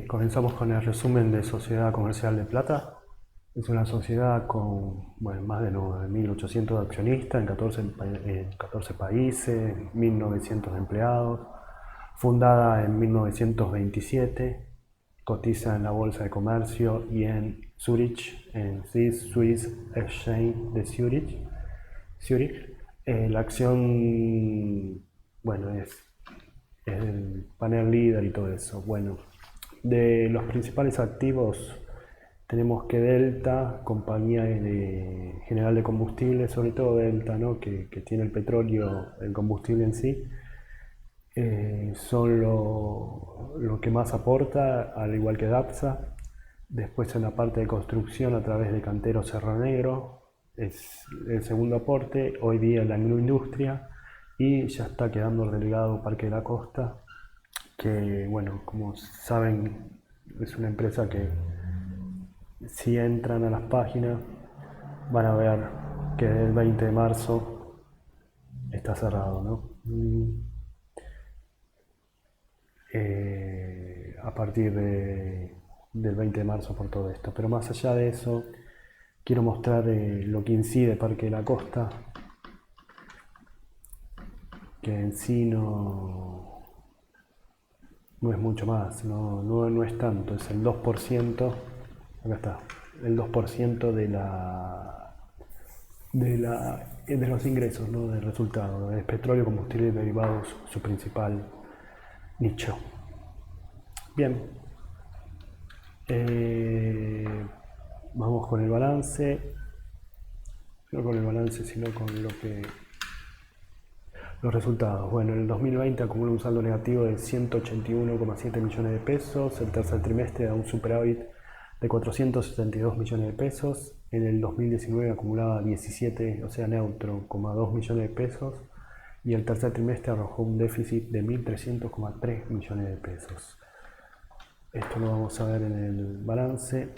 Comenzamos con el resumen de Sociedad Comercial de Plata. Es una sociedad con más de 9.800 accionistas en 14 países, 1.900 empleados, fundada en 1927, cotiza en la Bolsa de Comercio y en Zurich, en Swiss Exchange de Zurich. La acción, es el panel líder y todo eso. Bueno, de los principales activos tenemos que Delta, compañía general de combustible, sobre todo Delta, ¿no? que tiene el petróleo, el combustible en sí, son lo que más aporta, al igual que DAPSA. Después en la parte de construcción a través de Cantero Cerro Negro es el segundo aporte, hoy día la agroindustria, y ya está quedando relegado Parque de la Costa, que como saben es una empresa que si entran a las páginas van a ver que el 20 de marzo está cerrado, ¿no? A partir del 20 de marzo por todo esto. Pero más allá de eso, quiero mostrar lo que incide Parque de la Costa, que en sí no es mucho más, no es tanto, es el 2%, acá está, el 2% de los ingresos, ¿no? Del resultado. Es petróleo, combustible y derivados su principal nicho. Bien, vamos con el balance, no con el balance, sino con los resultados. Bueno, en el 2020 acumula un saldo negativo de 181,7 millones de pesos, el tercer trimestre da un superávit de 472 millones de pesos, en el 2019 acumulaba 17, o sea neutro, 2 millones de pesos, y el tercer trimestre arrojó un déficit de 1.300,3 millones de pesos. Esto lo vamos a ver en el balance,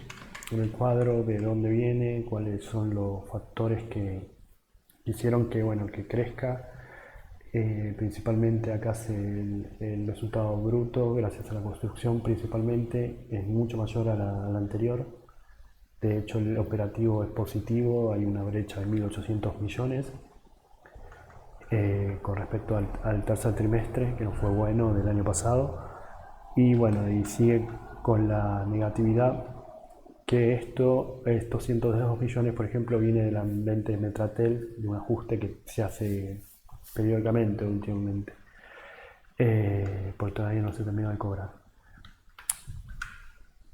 en el cuadro de dónde viene, cuáles son los factores que hicieron que crezca. Principalmente acá el resultado bruto, gracias a la construcción principalmente, es mucho mayor a la anterior. De hecho, el operativo es positivo, hay una brecha de 1.800 millones con respecto al tercer trimestre, que no fue bueno del año pasado. Y y sigue con la negatividad, que estos 102 millones, por ejemplo, viene de la venta de Metratel, de un ajuste que se hace periódicamente últimamente, porque todavía no se terminó de cobrar.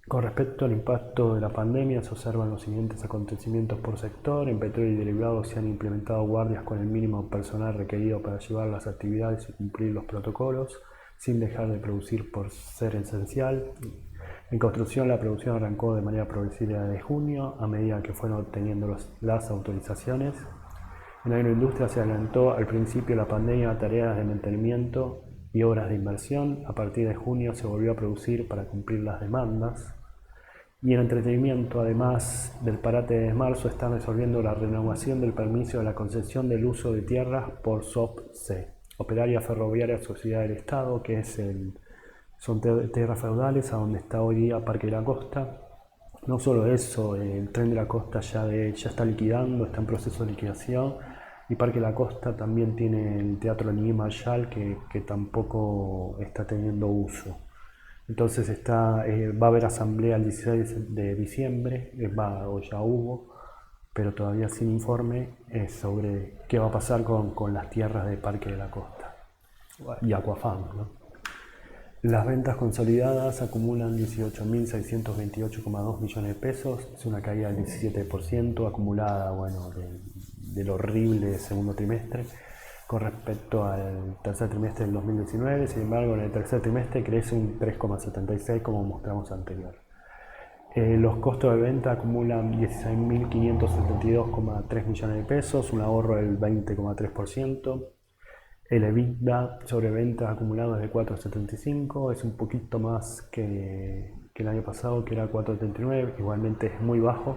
Con respecto al impacto de la pandemia, se observan los siguientes acontecimientos por sector. En petróleo y derivados se han implementado guardias con el mínimo personal requerido para llevar las actividades y cumplir los protocolos, sin dejar de producir por ser esencial. En construcción, la producción arrancó de manera progresiva desde junio, a medida que fueron obteniendo las autorizaciones. En la agroindustria se adelantó al principio de la pandemia a tareas de mantenimiento y obras de inversión. A partir de junio se volvió a producir para cumplir las demandas. Y en entretenimiento, además del parate de marzo, están resolviendo la renovación del permiso de la concesión del uso de tierras por SOPC, Operaria Ferroviaria Sociedad del Estado, que son tierras feudales, a donde está hoy día Parque de la Costa. No solo eso, el Tren de la Costa ya está liquidando, está en proceso de liquidación, y Parque de la Costa también tiene el Teatro Niño Marshall, que tampoco está teniendo uso. Entonces va a haber asamblea el 16 de diciembre, o ya hubo, pero todavía sin informe sobre qué va a pasar con las tierras de Parque de la Costa y Aquafam, ¿no? Las ventas consolidadas acumulan 18.628,2 millones de pesos, es una caída del 17% acumulada, del horrible segundo trimestre con respecto al tercer trimestre del 2019. Sin embargo, en el tercer trimestre crece un 3,76 como mostramos anterior. Los costos de venta acumulan 16.572,3 millones de pesos, un ahorro del 20,3%. El EBITDA sobre ventas acumuladas de 4,75 es un poquito más que el año pasado, que era 4,79, igualmente es muy bajo.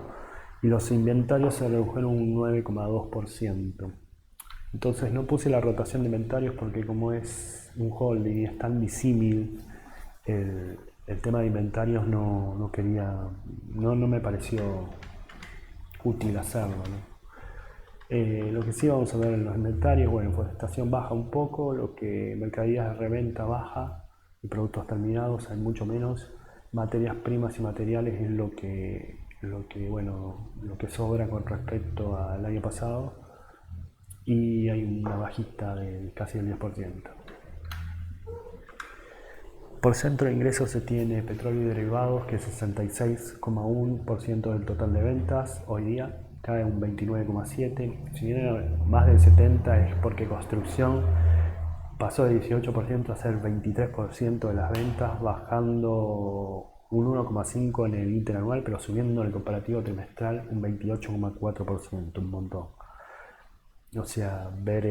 Y los inventarios se redujeron un 9,2%. Entonces no puse la rotación de inventarios porque como es un holding y es tan disímil el tema de inventarios no me pareció útil hacerlo, ¿no? Lo que sí vamos a ver en los inventarios, bueno, forestación baja un poco, lo que mercaderías de reventa baja y productos terminados hay mucho menos, materias primas y materiales es lo que sobra con respecto al año pasado y hay una bajista de casi el 10%. Por centro de ingresos se tiene petróleo y derivados, que es 66,1% del total de ventas hoy día, cae un 29,7%. Si bien era más del 70% es porque construcción pasó de 18% a ser 23% de las ventas, bajando un 1,5% en el interanual, pero subiendo en el comparativo trimestral un 28,4%, un montón. O sea, ver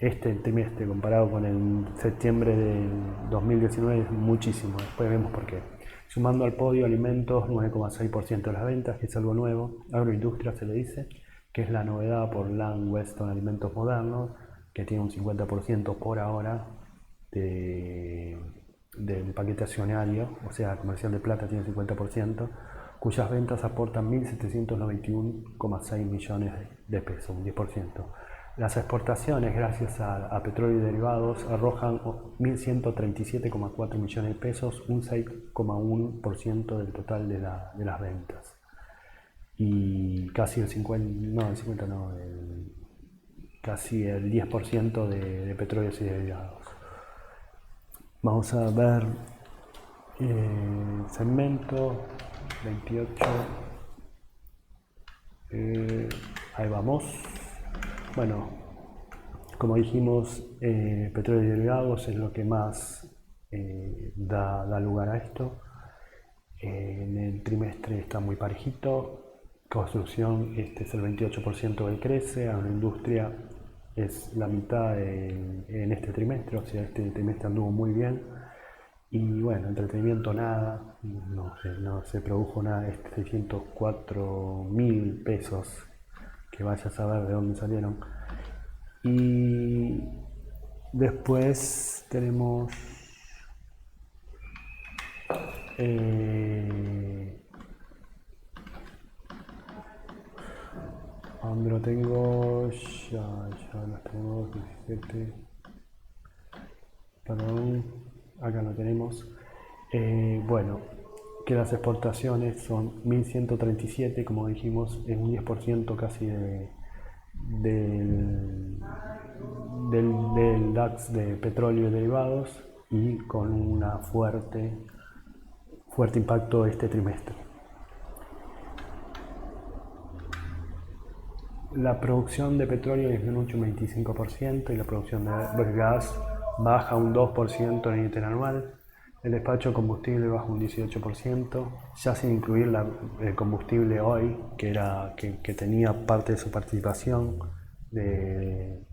este trimestre comparado con el septiembre del 2019 es muchísimo, después vemos por qué. Sumando al podio alimentos, 9,6% de las ventas, que es algo nuevo. Agroindustria se le dice, que es la novedad por Lamb Weston Alimentos Modernos, que tiene un 50% por ahora del paquete accionario, o sea, Comercial de Plata tiene 50%, cuyas ventas aportan 1.791,6 millones de pesos, un 10%. Las exportaciones, gracias a petróleo y derivados, arrojan 1.137,4 millones de pesos, un 6,1% del total de las ventas. Y casi casi el 10% de petróleos y derivados. Vamos a ver segmento 28. Ahí vamos. Bueno, como dijimos, petróleo y derivados es lo que más da lugar a esto. En el trimestre está muy parejito. Construcción, este es el 28% que crece. Agroindustria es la mitad en este trimestre, o sea, este trimestre anduvo muy bien. Y bueno, entretenimiento nada, no se produjo nada, 604.000 pesos, que vaya a saber de dónde salieron. Y después tenemos ¿dónde lo tengo? Ya lo tengo, 17. Perdón, acá lo tenemos. Bueno, que las exportaciones son 1.137, como dijimos, es un 10% casi del DAX de petróleo y derivados, y con una fuerte impacto este trimestre. La producción de petróleo disminuye un 25% y la producción de gas baja un 2% en el interanual. El despacho de combustible baja un 18%, ya sin incluir el combustible hoy, que tenía parte de su participación de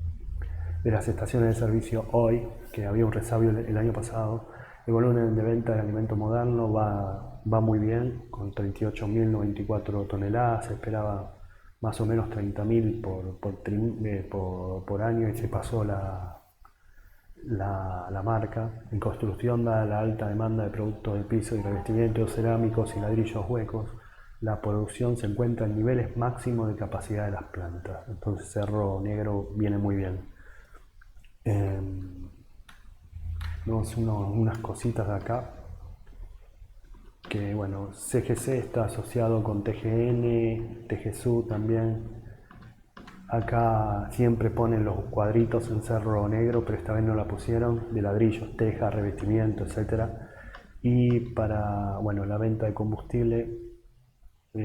las estaciones de servicio hoy, que había un resabio el año pasado. El volumen de venta de alimento moderno va muy bien, con 38.094 toneladas, se esperaba más o menos 30.000 por año y se pasó la marca. En construcción, dada la alta demanda de productos de piso y revestimientos cerámicos y ladrillos huecos, la producción se encuentra en niveles máximos de capacidad de las plantas. Entonces Cerro Negro viene muy bien. Vemos unas cositas de acá. Que bueno, CGC está asociado con TGN, TGSU también. Acá siempre ponen los cuadritos en Cerro Negro, pero esta vez no la pusieron, de ladrillos, tejas, revestimiento, etc. Y para la venta de combustible,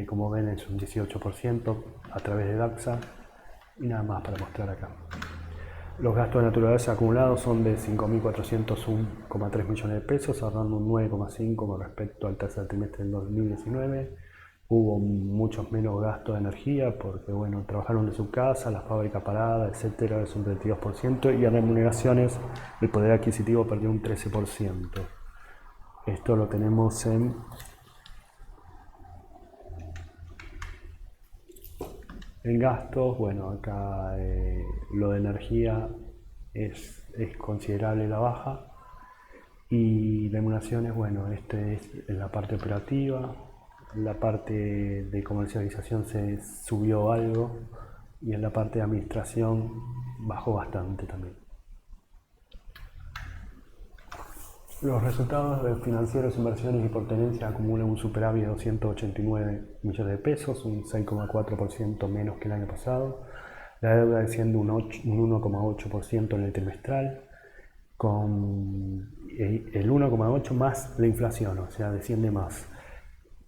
como ven, es un 18% a través de DAXA. Y nada más para mostrar acá. Los gastos de naturaleza acumulados son de 5.401,3 millones de pesos, ahorrando un 9,5% con respecto al tercer trimestre del 2019. Hubo muchos menos gastos de energía porque trabajaron de su casa, la fábrica parada, etcétera, es un 32%, y en remuneraciones el poder adquisitivo perdió un 13%. Esto lo tenemos en gastos. Bueno, acá lo de energía es considerable la baja. Y remuneraciones, bueno, este es en la parte operativa, la parte de comercialización se subió algo y en la parte de administración bajó bastante también. Los resultados de financieros, inversiones y por tenencia acumulan un superávit de 289 millones de pesos, un 6,4% menos que el año pasado. La deuda desciende un 1,8% en el trimestral, con el 1,8 más la inflación, o sea, desciende más,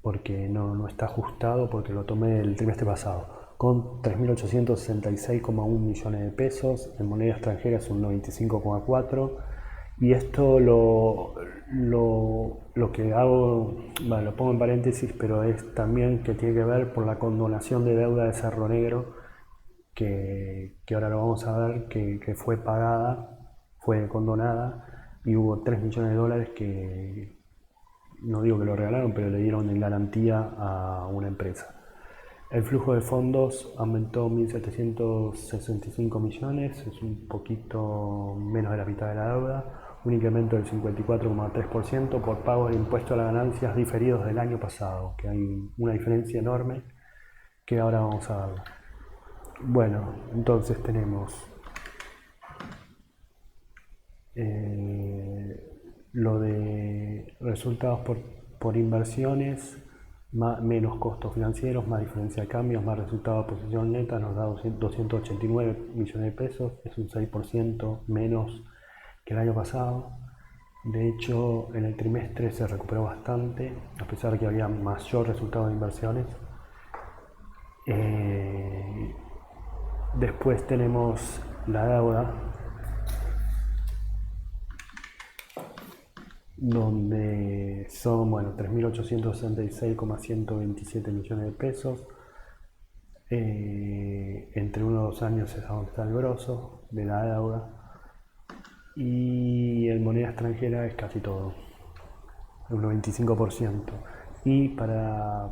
porque no está ajustado, porque lo tomé el trimestre pasado, con 3.866,1 millones de pesos, en moneda extranjera es un 95,4, y esto lo que hago, bueno, lo pongo en paréntesis, pero es también que tiene que ver por la condonación de deuda de Cerro Negro, que ahora lo vamos a ver, que fue pagada, fue condonada, y hubo 3 millones de dólares que, no digo que lo regalaron, pero le dieron en garantía a una empresa. El flujo de fondos aumentó 1.765 millones, es un poquito menos de la mitad de la deuda, un incremento del 54,3% por pagos de impuesto a las ganancias diferidos del año pasado, que hay una diferencia enorme que ahora vamos a ver. Bueno, entonces tenemos lo de resultados por inversiones, menos costos financieros, más diferencia de cambios, más resultado de posición neta, nos da 289 millones de pesos, es un 6% menos que el año pasado. De hecho, en el trimestre se recuperó bastante, a pesar de que había mayor resultado de inversiones. Después tenemos la deuda, donde son 3.866,127 millones de pesos. Entre 1 y 2 años es donde está el grosso de la deuda. Y en moneda extranjera es casi todo, un 95%. Y para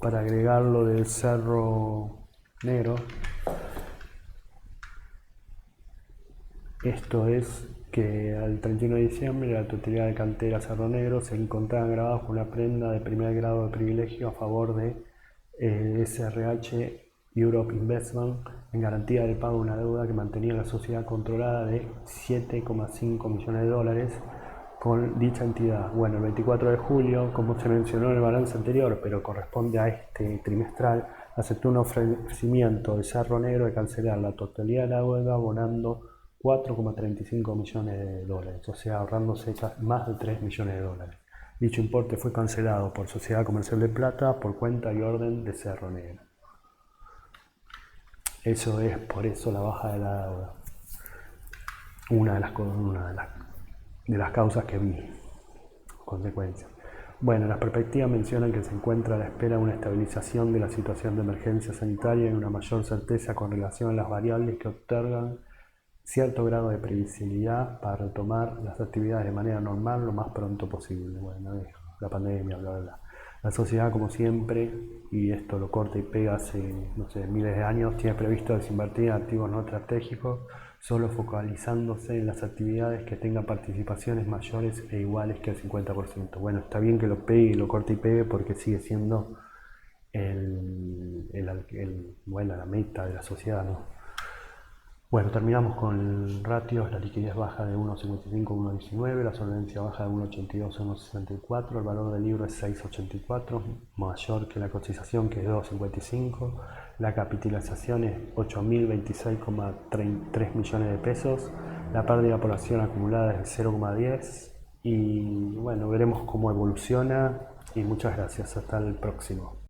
agregar lo del Cerro Negro, esto es que al 31 de diciembre la totalidad de cantera Cerro Negro se encontraban grabados con una prenda de primer grado de privilegio a favor de SRH Europe Investment en garantía del pago de una deuda que mantenía la sociedad controlada de 7,5 millones de dólares con dicha entidad. Bueno, el 24 de julio, como se mencionó en el balance anterior, pero corresponde a este trimestral, aceptó un ofrecimiento de Cerro Negro de cancelar la totalidad de la deuda abonando 4,35 millones de dólares, o sea, ahorrándose más de 3 millones de dólares. Dicho importe fue cancelado por Sociedad Comercial de Plata por cuenta y orden de Cerro Negro. Eso es por eso la baja de la deuda. Una de las causas que vi, consecuencias. Bueno, las perspectivas mencionan que se encuentra a la espera de una estabilización de la situación de emergencia sanitaria y una mayor certeza con relación a las variables que otorgan cierto grado de previsibilidad para retomar las actividades de manera normal lo más pronto posible. Bueno, la pandemia, bla, bla, bla. La sociedad, como siempre, y esto lo corta y pega hace, no sé, miles de años, tiene previsto desinvertir en activos no estratégicos, solo focalizándose en las actividades que tengan participaciones mayores e iguales que el 50%. Bueno, está bien que lo pegue y lo corte y pegue porque sigue siendo la meta de la sociedad, ¿no? Bueno, terminamos con ratios, la liquidez baja de 1,55 a 1,19, la solvencia baja de 1,82 a 1,64, el valor del libro es 6,84, mayor que la cotización que es 2,55, la capitalización es 8.026,3 millones de pesos, la pérdida por acción acumulada es de 0,10 y bueno, veremos cómo evoluciona y muchas gracias, hasta el próximo.